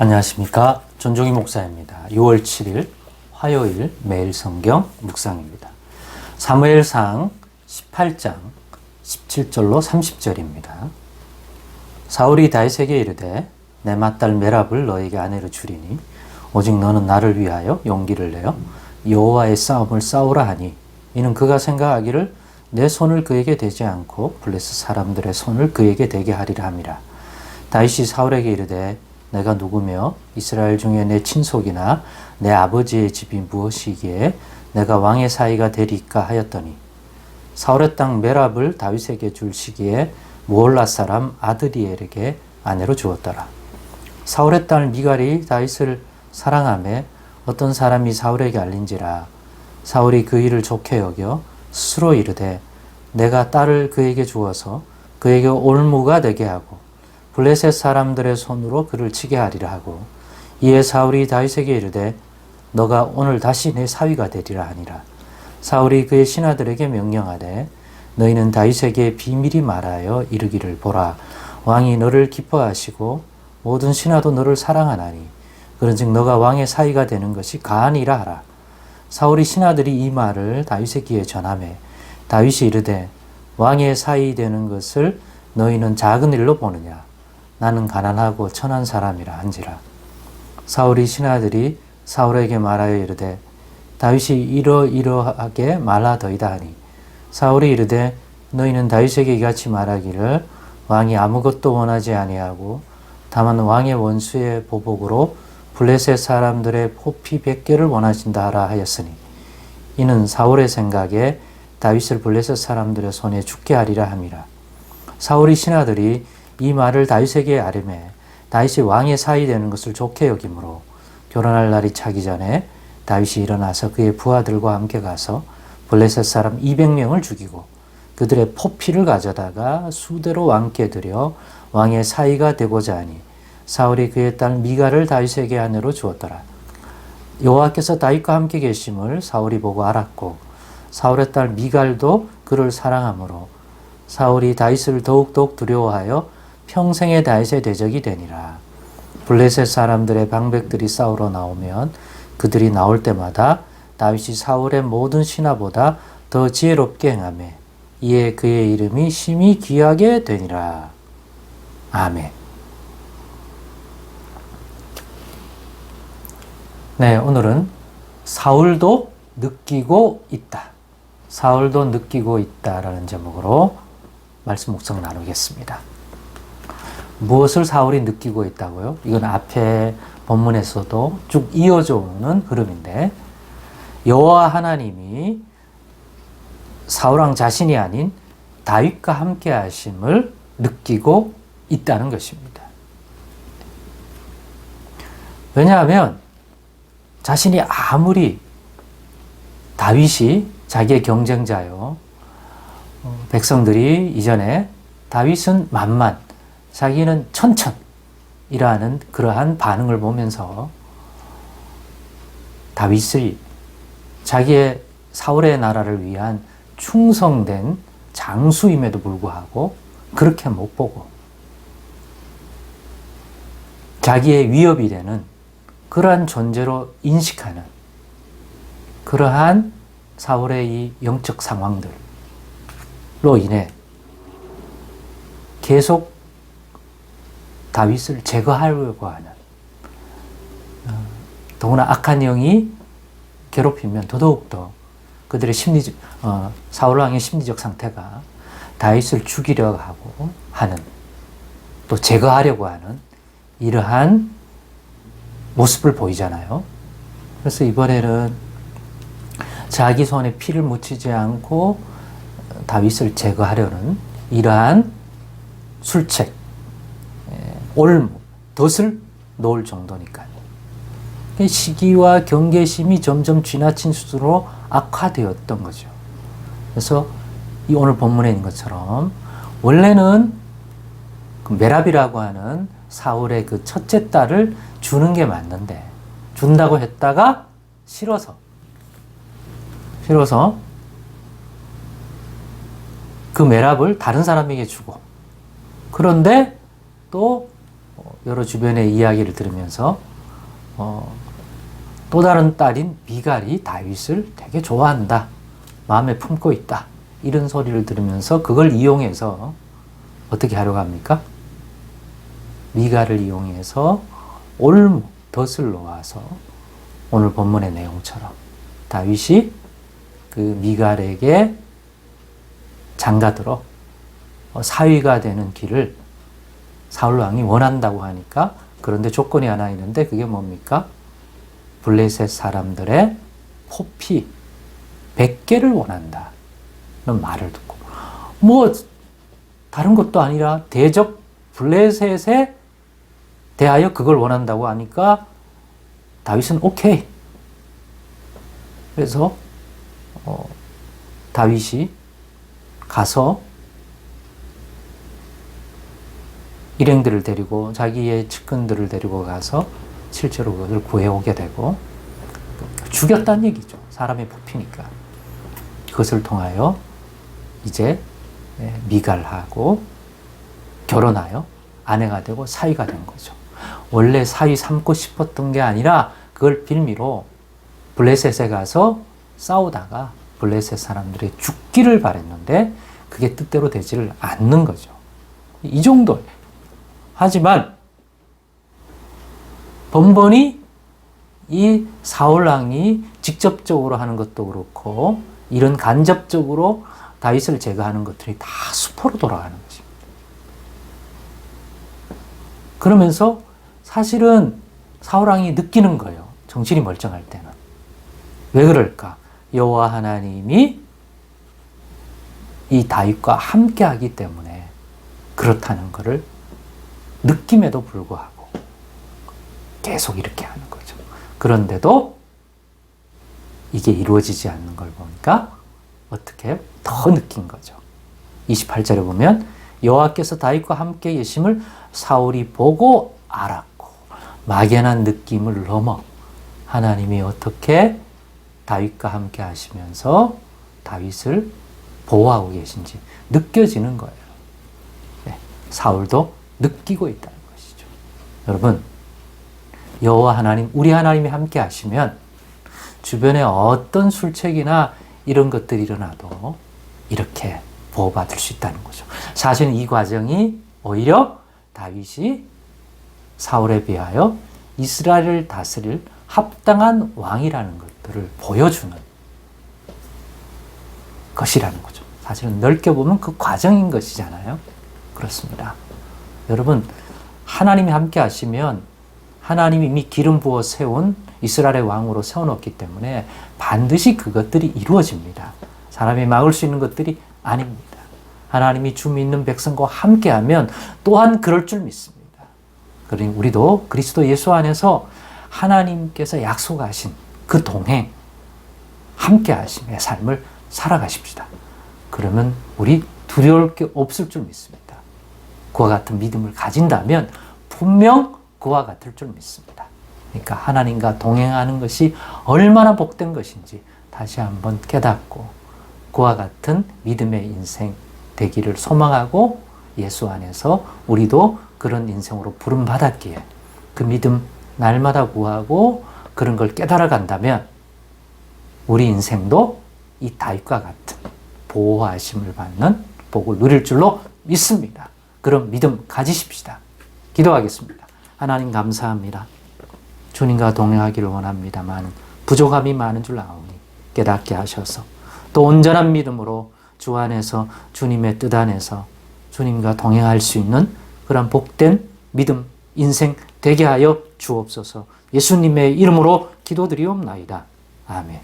안녕하십니까. 전종희 목사입니다. 6월 7일 화요일 매일 성경 묵상입니다. 사무엘상 18장 17절로 30절입니다. 사울이 다윗에게 이르되 내 맏딸 메랍을 너에게 아내로 주리니 오직 너는 나를 위하여 용기를 내어 여호와의 싸움을 싸우라 하니 이는 그가 생각하기를 내 손을 그에게 대지 않고 블레셋 사람들의 손을 그에게 대게 하리라 함이라. 다윗이 사울에게 이르되 내가 누구며 이스라엘 중에 내 친속이나 내 아버지의 집이 무엇이기에 내가 왕의 사위가 되리까 하였더니 사울의 땅 메랍을 다윗에게 줄 시기에 무올라 사람 아드리엘에게 아내로 주었더라. 사울의 딸 미갈이 다윗을 사랑하며 어떤 사람이 사울에게 알린지라. 사울이 그 일을 좋게 여겨 스스로 이르되 내가 딸을 그에게 주어서 그에게 올무가 되게 하고 블레셋 사람들의 손으로 그를 치게 하리라 하고, 이에 사울이 다윗에게 이르되 너가 오늘 다시 내 사위가 되리라 하니라. 사울이 그의 신하들에게 명령하되 너희는 다윗에게 비밀이 말하여 이르기를 보라, 왕이 너를 기뻐하시고 모든 신하도 너를 사랑하나니 그런즉 너가 왕의 사위가 되는 것이 가하니라 하라. 사울이 신하들이 이 말을 다윗의 귀에 전하매 다윗이 이르되 왕의 사위 되는 것을 너희는 작은 일로 보느냐, 나는 가난하고 천한 사람이라 한지라. 사울이 신하들이 사울에게 말하여 이르되 다윗이 이러이러하게 말하더이다 하니 사울이 이르되 너희는 다윗에게 이같이 말하기를 왕이 아무것도 원하지 아니하고 다만 왕의 원수의 보복으로 블레셋 사람들의 포피 100개를 원하신다 하라 하였으니 이는 사울의 생각에 다윗을 블레셋 사람들의 손에 죽게 하리라 함이라. 사울이 신하들이 이 말을 다윗에게 아뢰매 다윗이 왕의 사위 되는 것을 좋게 여기므로 결혼할 날이 차기 전에 다윗이 일어나서 그의 부하들과 함께 가서 블레셋 사람 200명을 죽이고 그들의 포피를 가져다가 수대로 왕께 드려 왕의 사위가 되고자 하니 사울이 그의 딸 미갈을 다윗에게 아내로 주었더라. 여호와께서 다윗과 함께 계심을 사울이 보고 알았고 사울의 딸 미갈도 그를 사랑하므로 사울이 다윗을 더욱더욱 두려워하여 평생의 다윗의 대적이 되니라. 블레셋 사람들의 방백들이 싸우러 나오면 그들이 나올 때마다 다윗이 사울의 모든 신하보다 더 지혜롭게 행하매 이에 그의 이름이 심히 귀하게 되니라. 아멘. 네, 오늘은 사울도 느끼고 있다. 사울도 느끼고 있다라는 제목으로 말씀 묵상 나누겠습니다. 무엇을 사울이 느끼고 있다고요? 이건 앞에 본문에서도 쭉 이어져 오는 흐름인데 여호와 하나님이 사울왕 자신이 아닌 다윗과 함께 하심을 느끼고 있다는 것입니다. 왜냐하면 자신이 아무리 다윗이 자기의 경쟁자요, 백성들이 이전에 다윗은 만만, 자기는 천천이라는 그러한 반응을 보면서 다윗이 자기의 사울의 나라를 위한 충성된 장수임에도 불구하고 그렇게 못 보고 자기의 위협이 되는 그러한 존재로 인식하는 그러한 사울의 이 영적 상황들로 인해 계속 다윗을 제거하려고 하는, 더구나 악한 영이 괴롭히면 더더욱더 그들의 사울왕의 심리적 상태가 다윗을 죽이려고 하고 하는, 또 제거하려고 하는 이러한 모습을 보이잖아요. 그래서 이번에는 자기 손에 피를 묻히지 않고 다윗을 제거하려는 이러한 술책, 올무, 덫을 놓을 정도니까요. 시기와 경계심이 점점 지나친 수준으로 악화되었던 거죠. 그래서 이 오늘 본문에 있는 것처럼 원래는 그 메랍이라고 하는 사울의 그 첫째 딸을 주는 게 맞는데 준다고 했다가 싫어서 그 메랍을 다른 사람에게 주고, 그런데 또 여러 주변의 이야기를 들으면서 또 다른 딸인 미갈이 다윗을 되게 좋아한다. 마음에 품고 있다. 이런 소리를 들으면서 그걸 이용해서 어떻게 하려고 합니까? 미갈을 이용해서 올무, 덫을 놓아서 오늘 본문의 내용처럼 다윗이 그 미갈에게 장가들어 사위가 되는 길을 사울 왕이 원한다고 하니까, 그런데 조건이 하나 있는데 그게 뭡니까? 블레셋 사람들의 포피 100개를 원한다. 는 말을 듣고, 뭐 다른 것도 아니라 대적 블레셋에 대하여 그걸 원한다고 하니까 다윗은 오케이. 그래서 다윗이 가서 일행들을 데리고 자기의 측근들을 데리고 가서 실제로 그것을 구해오게 되고, 죽였다는 얘기죠. 사람이 뽑히니까. 그것을 통하여 이제 미갈하고 결혼하여 아내가 되고 사위가 된 거죠. 원래 사위 삼고 싶었던 게 아니라 그걸 빌미로 블레셋에 가서 싸우다가 블레셋 사람들이 죽기를 바랬는데 그게 뜻대로 되지를 않는 거죠. 이 정도예요. 하지만 번번이 이 사울왕이 직접적으로 하는 것도 그렇고 이런 간접적으로 다윗을 제거하는 것들이 다 수포로 돌아가는 것입니다. 그러면서 사실은 사울왕이 느끼는 거예요. 정신이 멀쩡할 때는. 왜 그럴까? 여호와 하나님이 이 다윗과 함께 하기 때문에 그렇다는 것을 느낌에도 불구하고 계속 이렇게 하는 거죠. 그런데도 이게 이루어지지 않는 걸 보니까 어떻게 더 느낀 거죠. 28절에 보면 여호와께서 다윗과 함께 계심을 사울이 보고 알았고, 막연한 느낌을 넘어 하나님이 어떻게 다윗과 함께 하시면서 다윗을 보호하고 계신지 느껴지는 거예요. 네, 사울도 느끼고 있다는 것이죠. 여러분, 여호와 하나님, 우리 하나님이 함께 하시면 주변에 어떤 술책이나 이런 것들이 일어나도 이렇게 보호받을 수 있다는 거죠. 사실 이 과정이 오히려 다윗이 사울에 비하여 이스라엘을 다스릴 합당한 왕이라는 것들을 보여주는 것이라는 거죠. 사실은 넓게 보면 그 과정인 것이잖아요. 그렇습니다. 여러분, 하나님이 함께 하시면 하나님이 이미 기름 부어 세운 이스라엘의 왕으로 세워놓기 때문에 반드시 그것들이 이루어집니다. 사람이 막을 수 있는 것들이 아닙니다. 하나님이 주 믿는 백성과 함께하면 또한 그럴 줄 믿습니다. 그러니 우리도 그리스도 예수 안에서 하나님께서 약속하신 그 동행, 함께하심의 삶을 살아가십시다. 그러면 우리 두려울 게 없을 줄 믿습니다. 그와 같은 믿음을 가진다면 분명 그와 같을 줄 믿습니다. 그러니까 하나님과 동행하는 것이 얼마나 복된 것인지 다시 한번 깨닫고 그와 같은 믿음의 인생 되기를 소망하고 예수 안에서 우리도 그런 인생으로 부름받았기에 그 믿음 날마다 구하고 그런 걸 깨달아 간다면 우리 인생도 이 다윗과 같은 보호하심을 받는 복을 누릴 줄로 믿습니다. 그런 믿음 가지십시다. 기도하겠습니다. 하나님 감사합니다. 주님과 동행하기를 원합니다만 부족함이 많은 줄 아오니 깨닫게 하셔서 또 온전한 믿음으로 주 안에서 주님의 뜻 안에서 주님과 동행할 수 있는 그런 복된 믿음, 인생 되게 하여 주옵소서. 예수님의 이름으로 기도드리옵나이다. 아멘.